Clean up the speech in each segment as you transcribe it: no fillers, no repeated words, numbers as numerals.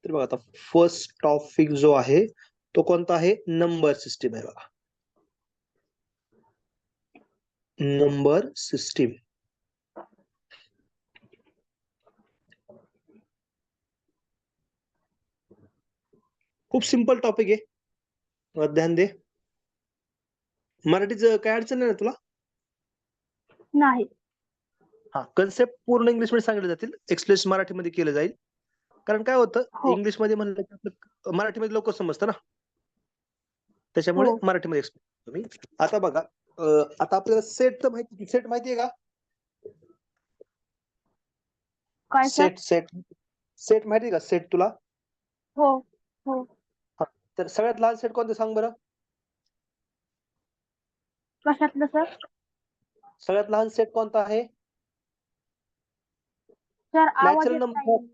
तर बघा आता फर्स्ट टॉपिक जो आहे तो कोणता आहे? नंबर सिस्टीम आहे बघा. Number system. खूप सिंपल टॉपिक आहे. ध्यान दे. मराठीचं काय अडचण नाही ना तुला? नाही. हा, कन्सेप्ट पूर्ण इंग्लिश मध्ये सांगितले जातील, एक्सप्लेन मराठीमध्ये केलं जाईल. कारण काय होतं, हो इंग्लिश मध्ये म्हणलं की आपलं मराठीमध्ये लवकर समजतं ना, त्याच्यामुळे हो मराठीमध्ये एक्सप्लेन तुम्ही. आता बघा, आता आपल्याला सेट तर माहिती, सेट माहितीये का? काय सर? सेट सेट सेट माहितीये का? सेट तुला? हो हो हा, तर सगळ्यात लहान सेट कोणतं सांग बरं? कशातलं सर? सगळ्यात लहान सेट कोणता आहे? सर आवाज नॅचरल येत नंबर. नाही.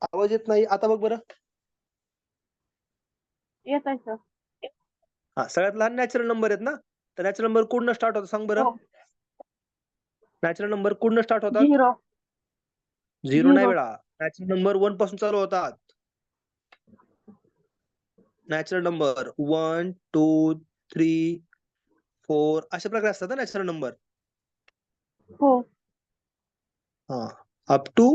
आवाज येत नाही. आता बघ बरं. येत आहे सर. हा, सगळ्यात लहान नॅचरल नंबर आहेत ना, तर नॅचरल नंबर कुठनं स्टार्ट होतात सांग बरं? हो नॅचरल नंबर कुठनं स्टार्ट होतात? 0 झिरो नाही 0 बेटा, नॅचरल नंबर 1 पासून चालू होतात. नॅचरल नंबर 1 2 3 4 अशा प्रकारे असतात ना नॅचरल नंबर. हो हा, अप टू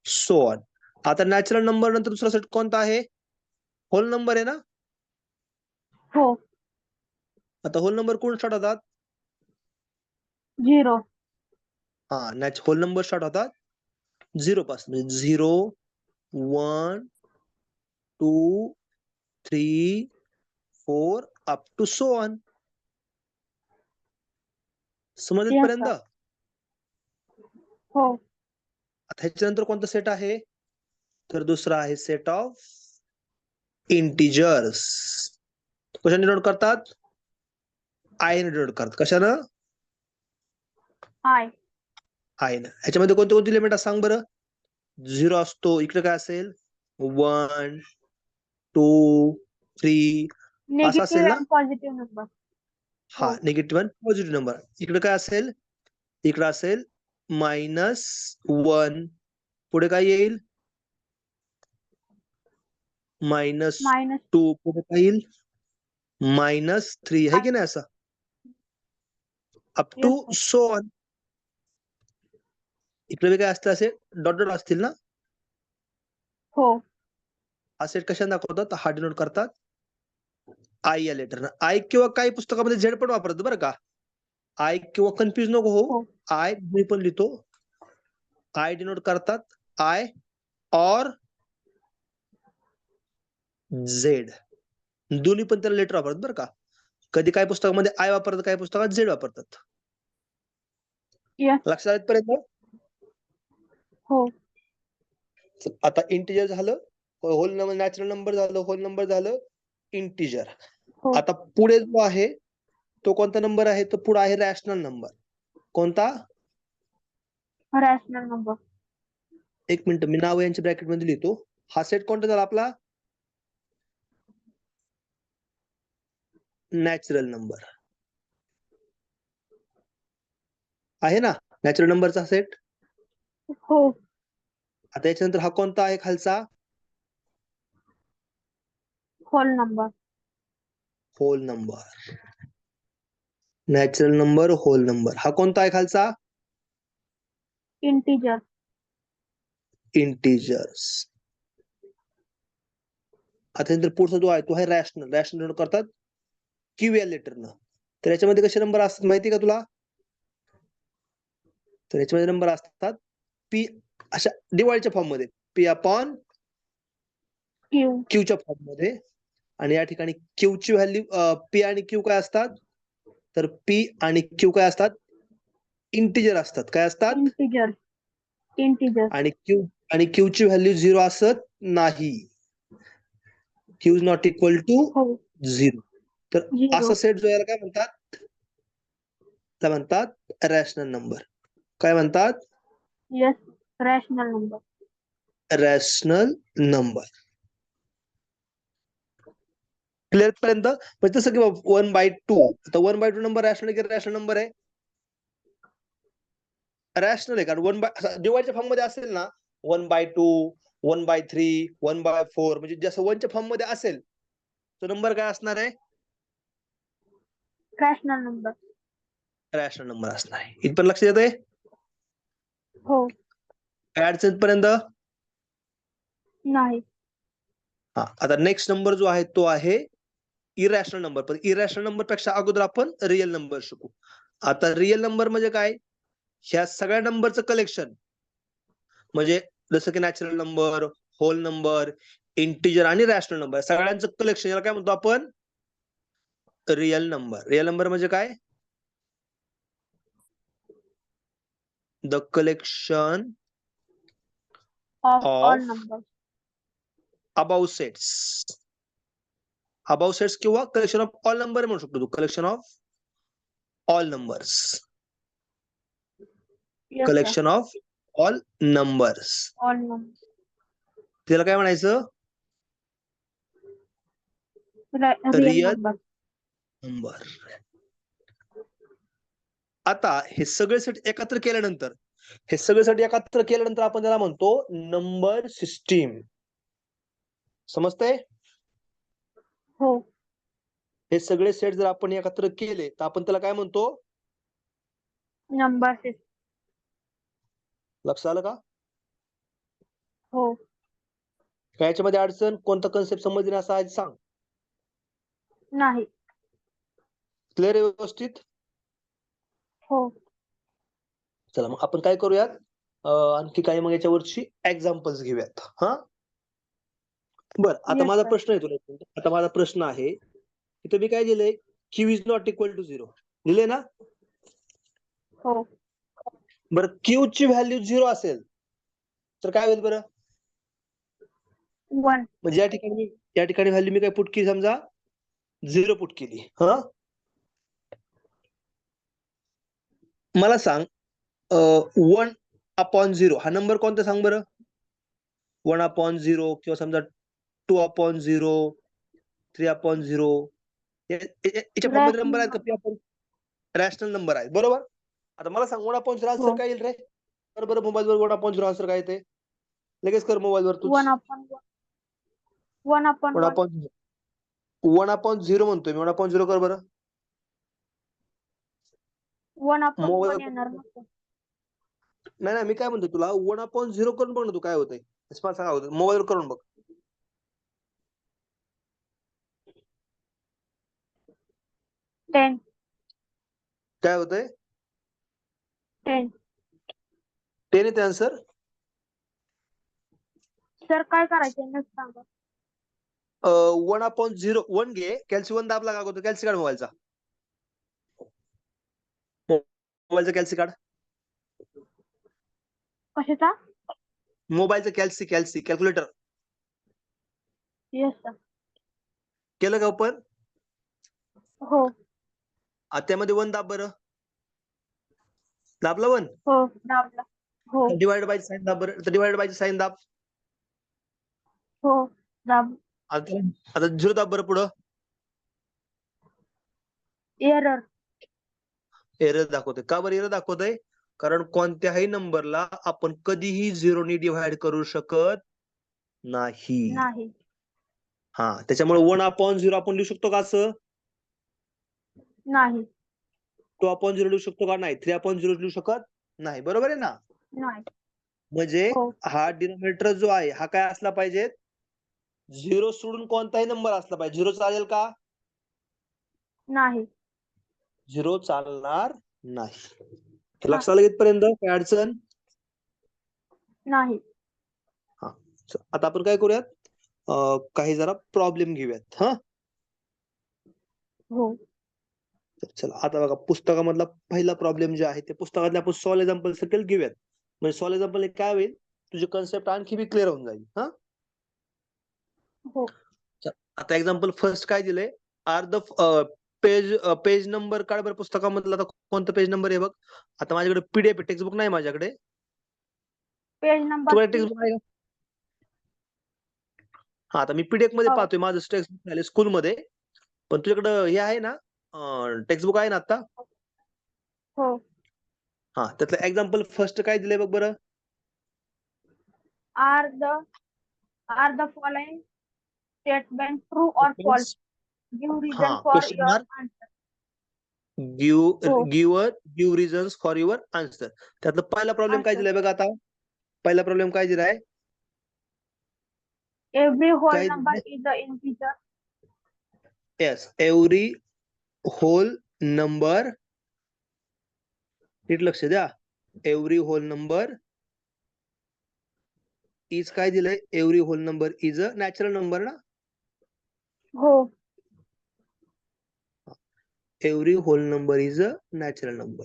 सो ऑन. आता नॅचरल नंबर नंतर दुसरा सेट कोणता आहे? होल नंबर आहे ना. हो आता होल नंबर कुठून स्टार्ट होतात? 0 हा, होल नंबर स्टार्ट होतात 0 पासून. 0 1 2 3 4 अप टू सो ऑन. समज येस इथपर्यंत. सर. हो आता ह्याच्यानंतर कोणता सेट आहे? तर दुसरा आहे सेट ऑफ इंटिजर्स. कशाने डिनोट करतात? आय ने डिनोट करतात. कशानं? आय. आय न. ह्याच्यामध्ये कोणते कोणते एलिमेंट सांग बरं? 0 असतो, इकडे काय असेल? 1 2 3 असं असेल निगेटिव्ह ना. And positive number. हा, हो निगेटिव्ह आणि पॉझिटिव्ह नंबर. इकडे काय असेल? इकडे असेल -1. पुढे काय येईल? मायनस -2. पुढे काय येईल? -3 आहे की नाही असं? Up to yes sir. So on. इकडे काय असतं? असे डॉट डॉट असतील ना. हो हा सेट कशाने दाखवतात? हा डिनोट करतात आय या लेटरनं. आय किंवा काही पुस्तकामध्ये झेड पण वापरतात बरं का. आय किंवा कन्फ्युज नको हो. हो आय मी पण लिहितो. आय डिनोट करतात आय और झेड. दोन्ही पण त्याला लेटर वापरतात बरं का. कधी काय पुस्तकामध्ये आय वापरतात, काही पुस्तकात झेड वापरतात. येस. लक्षात येतपर्यंत? हो आता इंटिजर झालं, होल नंबर, नॅचरल नंबर झालं, होल नंबर झालं, इंटिजर. हो आता पुढे जो आहे तो कोणता नंबर आहे? तो पुढे आहे रॅशनल नंबर. कोणता? Rational number. एक मिनिट, मी नाव यांच्या ब्रॅकेट मध्ये लिहितो. हा सेट कोणता झाला आपला? नॅचरल नंबर आहे ना, नॅचरल नंबरचा सेट. हो आता याच्यानंतर हा कोणता आहे खालचा? Whole number. Whole number. Natural number, whole number. हा कोणता आहे खालचा? इंटिजर. इंटिजर्स. आता नंतर पुढचा जो आहे तो आहे रॅशनल. रॅशनल करतात क्यू या लेटरनं. तर याच्यामध्ये कसे नंबर असतात माहिती का तुला? तर याच्यामध्ये नंबर असतात पी, अशा डिवाइडच्या फॉर्म मध्ये, पी अपॉन क्यू. क्यूच्या फॉर्म मध्ये. आणि या ठिकाणी क्यूची व्हॅल्यू, पी आणि क्यू काय असतात? तर पी आणि क्यू काय असतात? इंटिजर असतात. काय असतात? इंटिजर. इंटिजर. आणि क्यूची व्हॅल्यू 0 असत नाही. Q is not equal to हो 0. तर 0. असा सेट जो याला काय म्हणतात? त्या म्हणतात रॅशनल नंबर. काय म्हणतात? Yes. Rational number. Rational number. Clear पर्यंत? म्हणजे जसं की 1/2. आता 1/2 नंबर रॅशनल की रॅशनल नंबर आहे? रॅशनल आहे. कारण डिवाइडच्या फॉर्म मध्ये असेल ना 1/2 1/3, 1/4 म्हणजे जसं 1च्या फॉर्म मध्ये असेल तो नंबर काय असणार आहे? Rational number. रॅशनल नंबर असणार आहे. इथपर्यंत लक्ष येत आहे? हो. काय अडचण पर्यंत? नाही. हा, आता नेक्स्ट नंबर जो आहे तो आहे इरॅशनल नंबर. पण इरॅशनल नंबर पेक्षा अगोदर आपण रिअल नंबर शिकू. आता रिअल नंबर म्हणजे काय? ह्या सगळ्या नंबरचं कलेक्शन, म्हणजे जसं की natural number, whole number, integer आणि रॅशनल नंबर, सगळ्यांचं कलेक्शन याला काय म्हणतो आपण? Real number. रिअल नंबर म्हणजे काय? The collection of all of number. About sets. About sets किंवा कलेक्शन ऑफ ऑल नंबर म्हणू शकतो तू. Collection of all numbers. Yes sir. Collection of all numbers. All number. त्याला काय म्हणायचं? Real real number. नंबर. आता हे सगळे सेट एकत्र केल्यानंतर आपण त्याला म्हणतो नंबर सिस्टीम. समजतंय? हो. हे सगळे सेट जर आपण एकत्र केले तर आपण त्याला काय म्हणतो? Number system. लक्ष आलं का? हो. काय याच्यामध्ये अडचण? कोणता कन्सेप्ट समजली नाही असं आज सांग. नाही. क्लिअर आहे व्यवस्थित? हो. चला मग आपण काय करूयात, आणखी काही मग याच्यावरची एक्झाम्पल्स घेऊयात. हा, बर. आता Yes, माझा sir. प्रश्न आहे तुला. आता माझा प्रश्न आहे, इथे मी काय दिलंय? Q is not equal to 0 लिहिले ना? हो. बरं, क्यू ची व्हॅल्यू 0 असेल तर काय होईल बरं? 1. म्हणजे या ठिकाणी व्हॅल्यू मी काय पुट केली? समजा 0 पुट केली. हा, मला सांग 1/0 हा नंबर कोणता सांग बरं? 1/0 किंवा समजा 2/0, 3/0 याच्या फॉर्म मध्ये नंबर आहेत का? रॅशनल नंबर आहेत, बरोबर. आता मला सांग 1/0 आन्सर हो. काय येईल रे? बरोबर, मोबाईलवर 1/0 आन्सर काय येते? लगेच कर मोबाईलवर तूच. 1/1. 1/1. 1/0 म्हणतोय मी. 1/0 कर बरं 1/1 मोबाईल. येणार ना sir. नाही नाही, मी काय म्हणतो तुला 1/0 करून बघ ना तू, काय होतंय मला सांगा अगोदर. मोबाईलवर करून बघ. 10. काय होतंय? 10. 10 येते आन्सर. सर काय करायचं ना सांगा. 1/0 1 घे, कॅल्सी 1 दाबला का अगोदर? कॅल्सी काढ मोबाईलचा. मोबाईलचा कॅल्सी काढ. कशाचा? मोबाईलचं कॅल्सी कॅल्क्युलेटर येस सर. केलं का ओपन? हो. त्यामध्ये 1 दाब बरं. दाबला 1? हो. दाबला. हो. डिवाइड बाय साइन दाब बरं. तर डिवाइड बाय साइन दाब. हो. दाब. आता 0 दाब बरं पुढं. एरर. एरर दाखवतोय. का बरं एरर दाखवतोय? कारण कोणत्याही नंबरला आपण कधीही 0 ने डिवाइड करू शकत नाही. नाही. हा, त्याच्यामुळे 1/0 आपण लिहू शकतो का असं? नाही. 2/0 लिहू शकतो का? नाही. 3/0 लिहू शकत नाही. बरोबर आहे ना? नाही. म्हणजे हो. हा डिनोमिनेटर जो आहे हा काय असला पाहिजे? 0 सोडून कोणताही नंबर असला पाहिजे. 0 चालेल का? नाही. 0 चालणार नाही. लक्षात आलं इथपर्यंत? काय अडचण? नाही. हा, आता आपण काय करूयात, काही जरा प्रॉब्लेम घेऊयात. हा, हो. चला आता बघा, पुस्तकामधला पहिला प्रॉब्लेम जे आहे ते पुस्तकातले आपण सॉल्व एक्झाम्पल सकल घेऊयात. म्हणजे सॉल्व एक्झाम्पल काय होईल, तुझी कन्सेप्ट आणखी बी क्लिअर होऊन जाईल. हा, हो. आता एक्झाम्पल फर्स्ट काय दिलंय? आर द पेज नंबर काढ बरं पुस्तकामधला. आता कोणता पेज नंबर आहे बघ. आता माझ्याकडे पीडीएफ टेक्स्टबुक नाही माझ्याकडे. पेज नंबर तुला टेक्स्टबुक आहे का? हा, आता मी पीडीएफ मध्ये हो. पाहतोय. माझं टेक्स्टबुक झाले स्कूलमध्ये. पण तुझ्याकडं हे आहे ना, टेक्स्टबुक आहे ना आता? हो. हा, त्यातलं एक्झाम्पल फर्स्ट काय दिलंय बघ बरं. Are the Are the following statement true or false? Give reason हा for question your mark answer. Give हो. Give reasons for your answer. त्यातला पहिला प्रॉब्लेम काय Answer. दिलाय बघा आता. पहिला प्रॉब्लेम काय दिलाय? Every whole काय number दिलाय? is an integer. येस, एव्हरी होल नंबर, नीट लक्ष द्या, एव्हरी होल नंबर इज काय दिलंय? Every whole number is a natural number ना. हो. Every whole number is a natural number.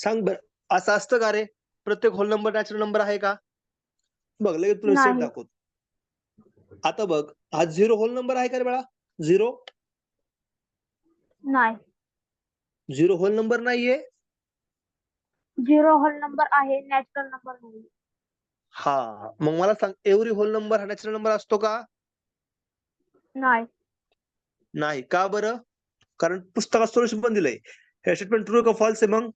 सांग बर, असं असतं का रे? प्रत्येक होल नंबर नॅचरल नंबर आहे का? बघ लगेच तुला सेट नाही. दाखवतो. आता बघ, हा झिरो होल नंबर आहे का रे बाळा? झिरो नाही. झिरो होल नंबर नाहीये. झिरो होल नंबर आहे, नॅचरल नंबर नाही. हा, मग मला सांग, एव्हरी होल नंबर हा नॅचरल नंबर असतो का? नाही. नाही. का बरं? कारण पुस्तकात सोल्युशन पण दिलंय. हे स्टेटमेंट ट्रू का फॉल्स आहे मग?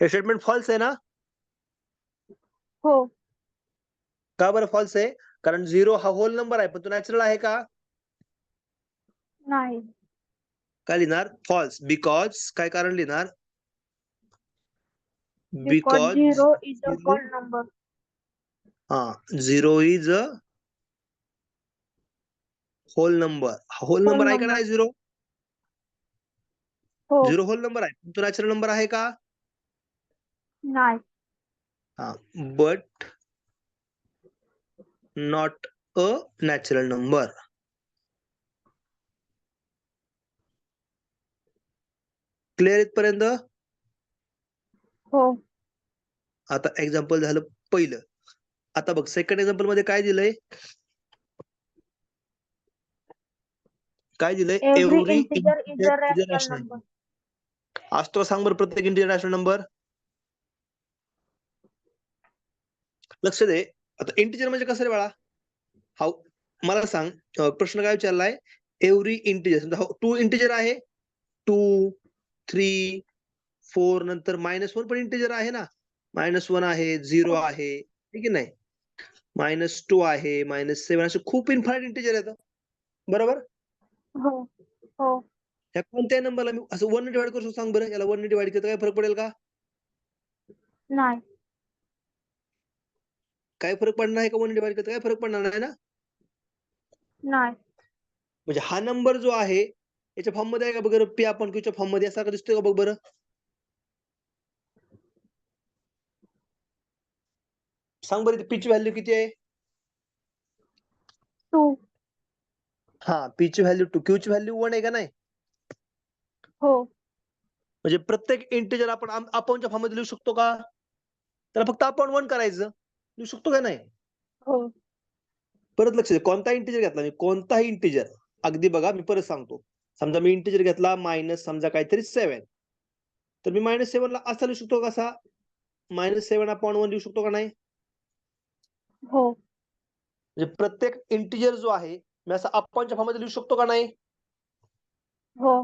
हे स्टेटमेंट फॉल्स आहे ना? हो. का बरं फॉल्स आहे? कारण झिरो हा होल नंबर आहे, पण तो नॅचरल आहे का? नाही. काय लिहिणार? फॉल्स. बिकॉज काय कारण लिहिणार? Because because zero is a zero, whole number. हा, zero is a whole number. Whole Whole number आहे का number. नाही झिरो? हो. झिरो होल नंबर आहे, पण तो नॅचरल नंबर आहे का? नाही. हा, but not a natural number. Clear इथपर्यंत? हो. आता एक्झाम्पल झालं पहिलं. आता बघ, सेकंड एक्झाम्पल मध्ये काय दिलंय? काय दिलंय? Every every integer is integer a is a rational rational number. Number. असतो सांग बरं प्रत्येक इंटिजर रॅशनल नंबर? लक्ष दे. आता इंटिजर म्हणजे कसं रे बाळा? हा, मला सांग, प्रश्न काय विचारलाय? एव्हरी इंटिजर, समजा टू इंटिजर आहे, 2, 3, 4, नंतर -1 पण इंटिजर आहे ना. -1 आहे, 0 हो. आहे, ठीक आहे नाही? -2 आहे, -7 असे खूप इन्फायनाईट इंटिजर येतं. बरोबर? हो. हो. ह्या कोणत्याही नंबरला मी असं 1 ने डिव्हाइड करू शकतो? सांग बरं, याला 1 ने डिव्हाइड केलं तर काय फरक पडेल का? नाही. काय फरक पडणार आहे का? 1 ने डिव्हाइड केलं तर काय फरक पडणार नाही ना? नाही. म्हणजे हा नंबर जो आहे, याच्या फॉर्म मध्ये आहे का बघ? पी अपॉन क्यूच्या फॉर्म मध्ये असा दिसतोय का बघ बरं? सांग बरं, पीची व्हॅल्यू किती आहे? 2. हा, पीची व्हॅल्यू 2, क्यूची व्हॅल्यू 1 आहे का नाही? हो. म्हणजे प्रत्येक इंटिजर आपण अपॉनच्या फॉर्म मध्ये लिहू शकतो का? त्याला फक्त अपॉन 1 करायचं. लिहू शकतो का नाही? हो. परत लक्ष दे, कोणताही इंटिजर घेतला मी, कोणताही इंटिजर, अगदी बघा मी परत सांगतो. समजा मी इंटिजर घेतला मायनस समजा काहीतरी 7, तर मी -7 ला असा लिहू शकतो कसा? -7/1 लिहू शकतो का नाही? हो. म्हणजे प्रत्येक इंटिजर जो आहे, मी असा अपॉनच्या फॉर्म मध्ये लिहू शकतो का नाही? हो.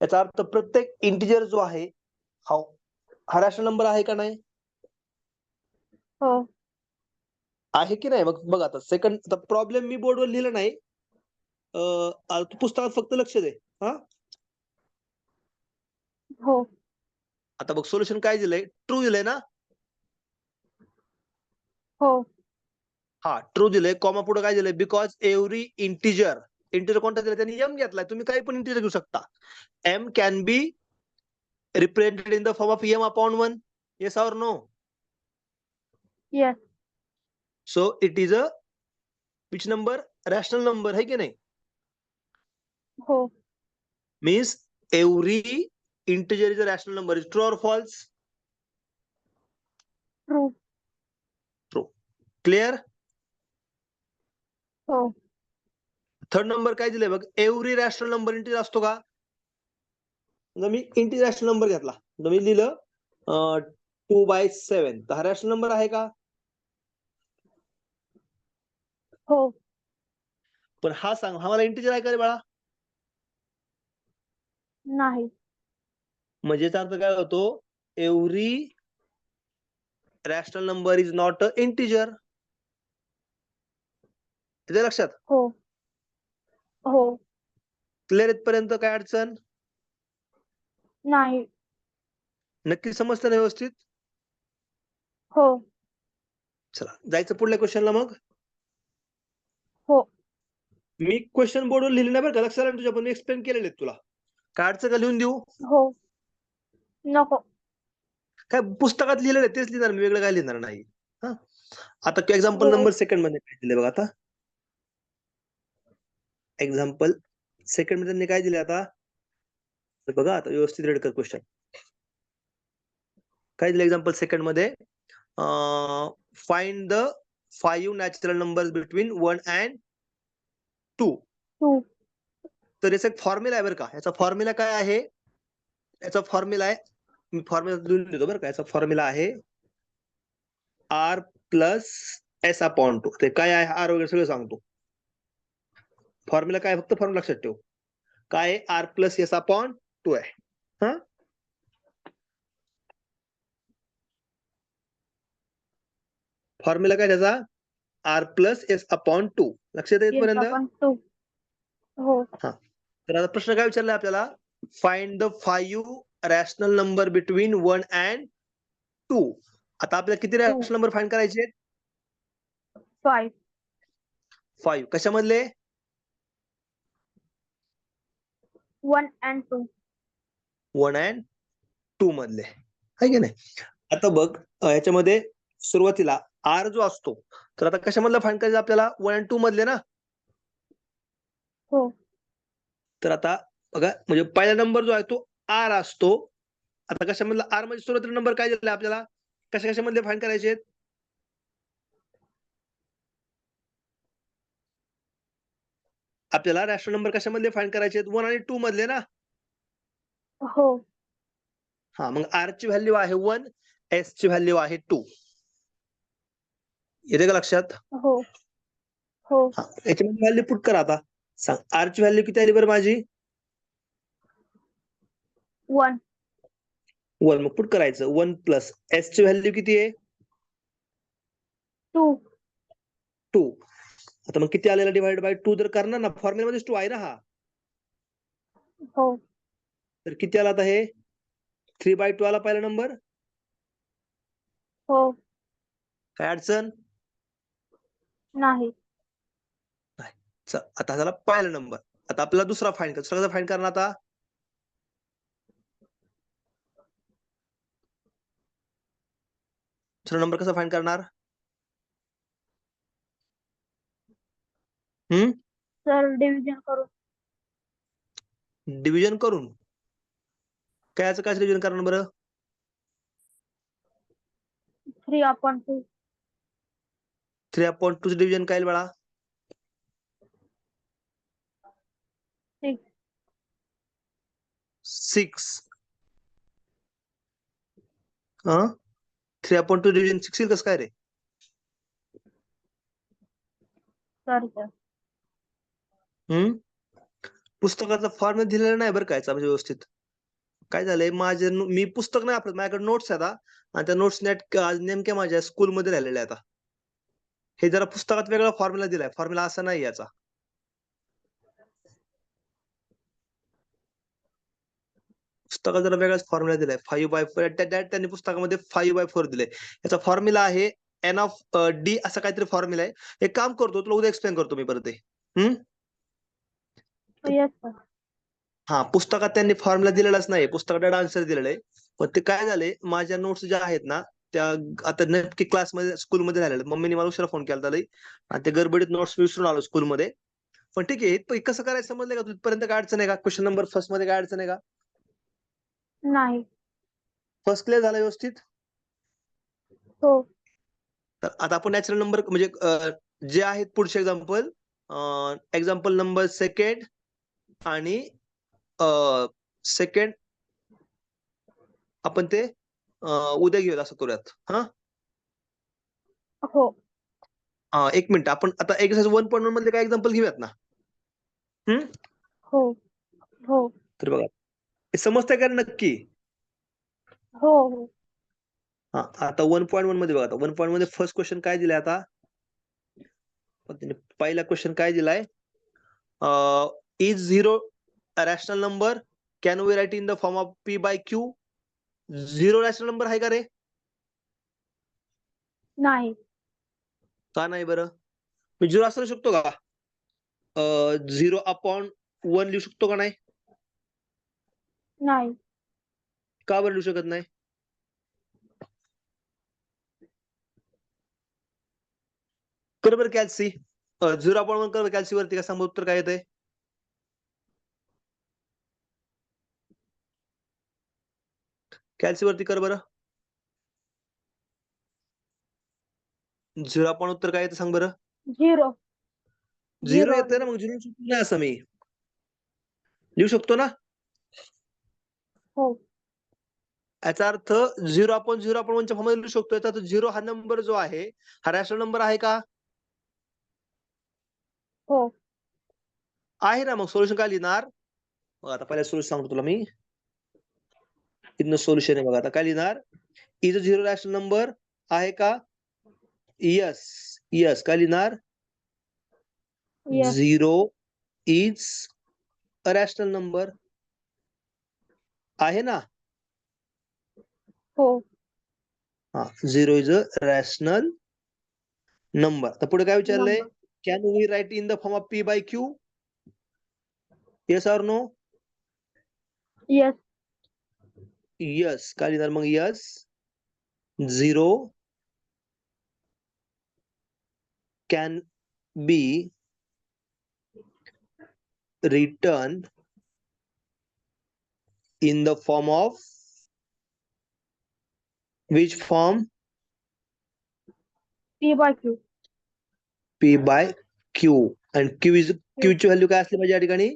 याचा अर्थ प्रत्येक इंटिजर जो आहे, हा रॅशनल नंबर आहे का नाही? हो. आहे की नाही? मग बघ, आता सेकंड, आता प्रॉब्लेम मी बोर्डवर लिहिलं नाही, तू पुस्तकात फक्त लक्ष दे. हा, हो. आता बघ सोल्युशन काय दिलंय? ट्रू दिलंय ना? हो. हा, ट्रू दिलंय. कॉमा पुढे काय दिलंय? बिकॉज एव्हरी इंटिजर, इंटिजर कोणता दिलाय? त्यांनी एम घेतलाय. तुम्ही काही पण इंटिजर घेऊ शकता. M can be represented in the form of M upon 1. Yes or no? Yes. So it is a which number? Rational number, है की नाही? हो. Means every integer is a rational number. Is true or false? True. True. Clear? हो. Third number काय दिलंय बघ? Every rational number integer असतो का? मी इंटिजर रॅशनल नंबर घेतला, मी लिहिलं 2/7, तर हा रॅशनल नंबर आहे का? हो. पण हा सांग, हा मला इंटिजर आहे का रे बाळा? नाही. म्हणजे याचा अर्थ काय होतो, every rational number is not a integer. येते लक्षात? हो हो क्लिअर इथपर्यंत काय अडचण? नाही. नक्की समजतं ना व्यवस्थित? हो चला जायचं पुढल्या क्वेश्चनला मग. हो मी क्वेश्चन बोर्डवर लिहिले नाही बरं का, लक्षात आलं तुझ्या, पण मी एक्सप्लेन केलेले आहेत तुला. काय अडचण का लिहून देऊ? हो नको. काय पुस्तकात लिहिलेलं आहे तेच लिहिणार, मी वेगळं काय लिहिणार नाही. हा, आता एक्झाम्पल हो नंबर सेकंड मध्ये काय दिले बघा आता. एक्झाम्पल सेकंड मध्ये त्यांनी काय दिले आता, तर बघा आता व्यवस्थित रीड कर क्वेश्चन. काय दिलं एक्झाम्पल सेकंड मध्ये, find the 5 natural numbers between 1 and 2. 2. तर याचा एक फॉर्म्युला आहे बरं का. याचा फॉर्म्युला काय आहे, याचा फॉर्म्युला आहे, मी फॉर्म्युला लिहून देतो बरं का. याचा फॉर्म्युला आहे आर प्लस एस अपॉन 2. ते काय आहे आर वगैरे सगळं सांगतो. फॉर्म्युला काय फक्त फॉर्म्युला लक्षात ठेव. काय आर प्लस एस अपॉन 2 आहे. हा, फॉर्म्युला काय त्याचा, आर प्लस एस अपॉन 2. लक्षात येत येस पर्यंत? आपण 2. हो हा, तर आता प्रश्न काय विचारलाय आपल्याला, find the 5 rational number between 1 and 2. आता आपल्याला किती 2. रॅशनल नंबर फाइंड करायचे आहेत? 5. 5. कशामधले? 1 and 2. 1 अँड 2 मधले, आहे की नाही? आता बघ याच्यामध्ये सुरुवातीला आर जो असतो, तर आता कशामधला फाइंड करायचा आपल्याला, 1 अँड 2 मधले ना. हो तर आता बघा, म्हणजे पहिला नंबर जो आहे तो आर असतो. आता कशामधला आर म्हणजे सुरुवातीला नंबर काय दिला आपल्याला, कशा कशामधले फाइंड करायचे आहेत? आपल्याला रॅशनल नंबर कशामधले फाइंड करायचे आहेत, 1 आणि 2 मधले ना. हो हा, मग आर ची व्हॅल्यू आहे 1, एस ची व्हॅल्यू आहे 2. येते का लक्षात? हो हो हा, याच्यामध्ये व्हॅल्यू पुट करा आता. सांग आर ची व्हॅल्यू किती आली बरं माझी? 1. 1. मग पुट करायचं 1 प्लस एस ची व्हॅल्यू किती आहे? 2. 2. आता मग किती आलेला डिवाइड बाय 2 जर करणार ना, फॉर्म्युलामध्येच 2 आहे ना हा. हो तर किती आला आता हे, 3/2 आला पहिला नंबर. हो काय अडचण नाही. नाही. चल आता झाला पहिला नंबर. आता आपल्याला दुसरा फाइंड कर. दुसरा फाइंड करणार आता, दुसरा नंबर कसा फाइंड करणार? सर डिव्हिजन करू. डिव्हिजन करून. कायचं काय डिव्हिजन करणार बरं? 3 upon 2. 3/2 डिव्हिजन काय बाळा? 6. 6. 3/2 डिव्हिजन 6 कसं काय रे? Sorry sir. पुस्तकाचा फॉर्म्युला दिलेला नाही बरं काय म्हणजे व्यवस्थित. काय झालंय, मी पुस्तक नाही वापरत, माझ्याकडे नोट्स आहेत आणि त्या नोट्स नेमक्या माझ्या स्कूलमध्ये राहिलेल्या आहेत. हे जरा पुस्तकात वेगळा फॉर्म्युला दिलाय, फॉर्म्युला असा नाही याचा. पुस्तकात जरा वेगळाच फॉर्म्युला दिलाय, 5/4. त्यांनी पुस्तकामध्ये 5/4 दिले. याचा फॉर्म्युला आहे एन ऑफ डी, असा काहीतरी फॉर्म्युला आहे. एक काम करतो, तुला उद्या एक्सप्लेन करतो मी परत ते. Yes sir. हा, पुस्तकात त्यांनी फॉर्म्युला दिलेलाच नाही, पुस्तकात आन्सर दिलेला आहे. पण ते काय झाले, माझ्या नोट्स ज्या आहेत ना, त्या आता नक्की क्लासमध्ये स्कूलमध्ये राहिलेल्या. मम्मीने मला उशिरा फोन केला आणि ते गडबडीत नोट्स विसरून आलो स्कूलमध्ये. पण ठीक आहे, कसं करायचं समजलं का तुझपर्यंत? काय अडचण आहे का? क्वेश्चन नंबर फर्स्ट मध्ये काय अडचण आहे का? नाही. फर्स्ट क्लिअर झाला व्यवस्थित? हो तर आता आपण नॅचरल नंबर म्हणजे जे आहेत पुढचे एक्झाम्पल, एक्झाम्पल नंबर सेकंड आणि सेकंड आपण ते उद्या घेऊयात, असं करूयात. हा, हो 1 मिनिट, आपण आता एक्सरसाइज 1.1 मध्ये काय एक्झाम्पल घेऊयात ना. हो हो तर बघा, हे समजतंय का नक्की? हो हो हा आता 1.1 मध्ये बघा, आता 1.1 मध्ये फर्स्ट क्वेश्चन काय दिलाय आता? पहिला क्वेश्चन काय दिलाय? Is zero a rational number? Can we write in the form of P by Q? Zero rational number आहे का रे? नाही. का नाही बरं? मी झिरो असू शकतो का? 0/1 लिहू शकतो का नाही? नाही. का बरं लिहू शकत नाही? कर बरं कॅल्सी. 0/1 कर कॅल्सी वरती, का सांग उत्तर काय येतंय? कॅल्सी वरती कर बरं. 0 उत्तर काय येतं सांग बरं? 0. झिरो 0 येतंय ना, मग झिरो लिहू शकतो ना असं मी. लिहू शकतो ना? हो याचा अर्थ 0/1 च्या फॉर्ममध्ये लिहू शकतो. याचा अर्थ 0 हा नंबर जो आहे, हा रॅशनल नंबर आहे का? हो आहे ना, मग सोल्युशन काय लिहिणार? मग आता पहिला सोल्युशन सांगतो तुला मी. इथनं सोल्युशन आहे बघा. आता काय लिहिणार? Is a zero rational number आहे का? येस. येस. काय लिहिणार? Yes 0 is a rational number. आहे ना? हो हा, 0 इज अ रॅशनल नंबर. तर पुढे काय विचारलंय? Number. Can we write in the form of P by q? Yes or no? Yes yes. काय लिहिणार मग? Yes. 0 can be written in the form of which form? P by Q. P by Q. आणि Q ची value काय असली पाहिजे या ठिकाणी?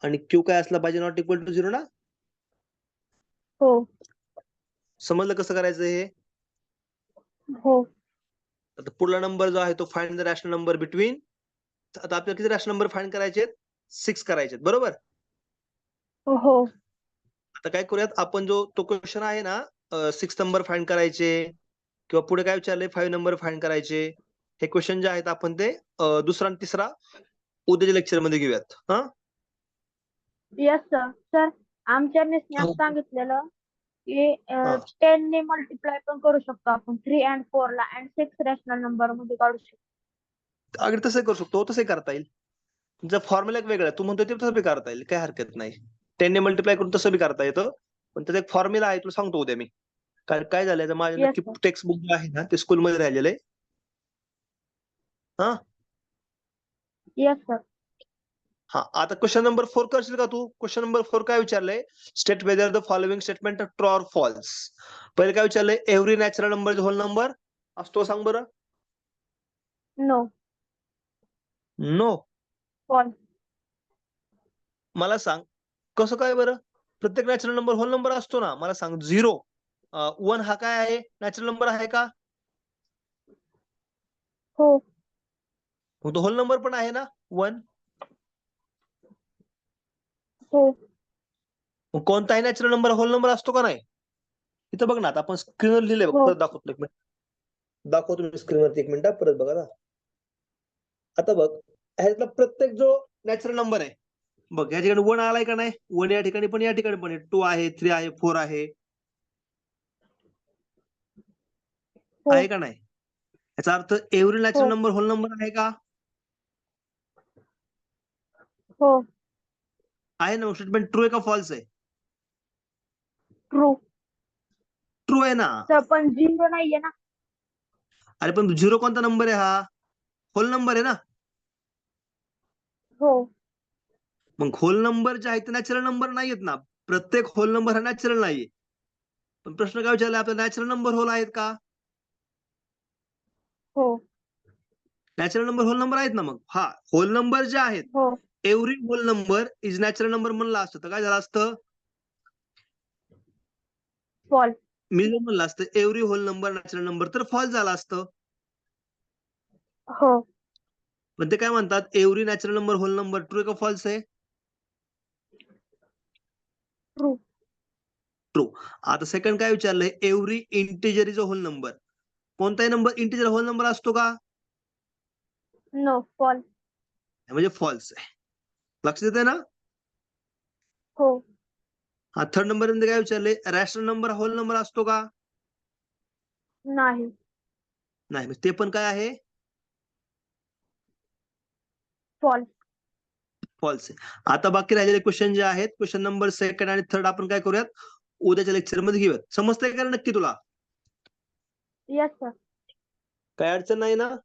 आणि Q काय असला पाहिजे? नॉट इक्वल टू 0 ना? हो समजलं कसं करायचं हे? हो आता पुढला नंबर जो आहे तो find the rational number between. आता आपल्याला किती रॅशनल नंबर फाइंड करायचे? 6 करायचे, बरोबर? हो आता काय करूयात आपण, जो तो क्वेश्चन आहे ना, 6 नंबर फाइंड करायचे किंवा पुढे काय विचारलंय 5 नंबर फाइंड करायचे, हे क्वेश्चन जे आहेत आपण ते दुसरा आणि तिसरा उद्याच्या लेक्चर मध्ये घेऊयात. हा येस सर. सर आमच्या मिसने हो. सांगितलेलं की हा 10 ने मल्टिप्लाय पण करू शकतो आपण 3 and 4 ला and 6 रॅशनल नंबर मध्ये काढू शकतो. अगदी तसं करू शकतो, तसंही करता येईल. तुमचा फॉर्म्युला एक वेगळा आहे, तू म्हणतो ते तसं बी करता येईल, काही हरकत नाही. 10 ने मल्टिप्लाय करून तसं बी करता येतं, पण त्याचा एक फॉर्म्युला आहे, तुला सांगतो उद्या मी. कारण काय झालंय, माझ्या येस नक्की सर. टेक्स्ट बुक जे आहे ना ते स्कूलमध्ये राहिलेलं आहे. हा येस सर. हा आता क्वेश्चन नंबर 4 करशील का तू? क्वेश्चन नंबर 4 काय विचारलंय? State whether the following statement true or false. पहिले काय विचारलंय? Every natural number whole number असतो, सांग बरं. नो. नो. फॉल्स. मला सांग कसं काय बरं? प्रत्येक नॅचरल नंबर होल नंबर असतो ना. मला सांग 0 1 हा काय आहे? नॅचरल नंबर आहे का? हो मग तो होल नंबर पण आहे ना 1. हो मग कोणताही नॅचरल नंबर होल नंबर असतो का नाही? इथं बघ ना, आता आपण स्क्रीनवर लिहिलंय बघ, हो परत दाखवतो एक मिनिट. दाखवतो मी स्क्रीनवरती एक मिनिट, परत बघा ना. आता बघ, ह्यातला प्रत्येक जो नॅचरल नंबर आहे, बघ या ठिकाणी 1 आलाय का नाही? 1 या ठिकाणी पण, या ठिकाणी पण 2 आहे, 3 आहे, 4 आहे. हो आहे का नाही? याचा अर्थ एव्हरी नॅचरल हो नंबर होल नंबर आहे का? हो आहे ना. स्टेटमेंट ट्रू आहे का फॉल्स आहे? ट्रू. ट्रू आहे ना. सर पण 0 नाहीये ना. अरे पण 0 कोणता नंबर आहे? हा होल नंबर आहे ना. हो मग होल नंबर जे आहेत ते नॅचरल नंबर नाहीयेत ना. प्रत्येक होल नंबर हा नॅचरल नाहीये. पण प्रश्न काय विचारलाय? आपला नॅचरल नंबर होल आहेत का? हो नॅचरल नंबर होल नंबर आहेत ना. मग हा होल नंबर जे आहेत, हो every whole number is natural number म्हणलं असतं तर काय झालं असतं? फॉल्स. मी जर म्हणलं असतं every whole number natural number, तर फॉल्स झालं असतं. हो पण ते काय म्हणतात? Every natural number whole number true आहे का फॉल्स आहे? ट्रू. ट्रू. आता सेकंड काय विचारलंय, every integer is a whole number. कोणताही नंबर इंटिजर होल नंबर असतो का? No, false. म्हणजे फॉल्स आहे. लक्षात येते ना? हो. हा थर्ड नंबर मध्ये काय विचारले, रॅशनल नंबर होल नंबर असतो का? नाही. नाही, म्हणजे ते पण काय आहे? फॉल्स. फॉल्स आहे. आता बाकी राहिलेले क्वेश्चन जे आहेत, क्वेश्चन नंबर सेकंड आणि थर्ड आपण काय करूयात, उद्याच्या लेक्चर मध्ये घेऊयात. समजतंय का नक्की तुला? Yes sir. काय अडचण नाही ना?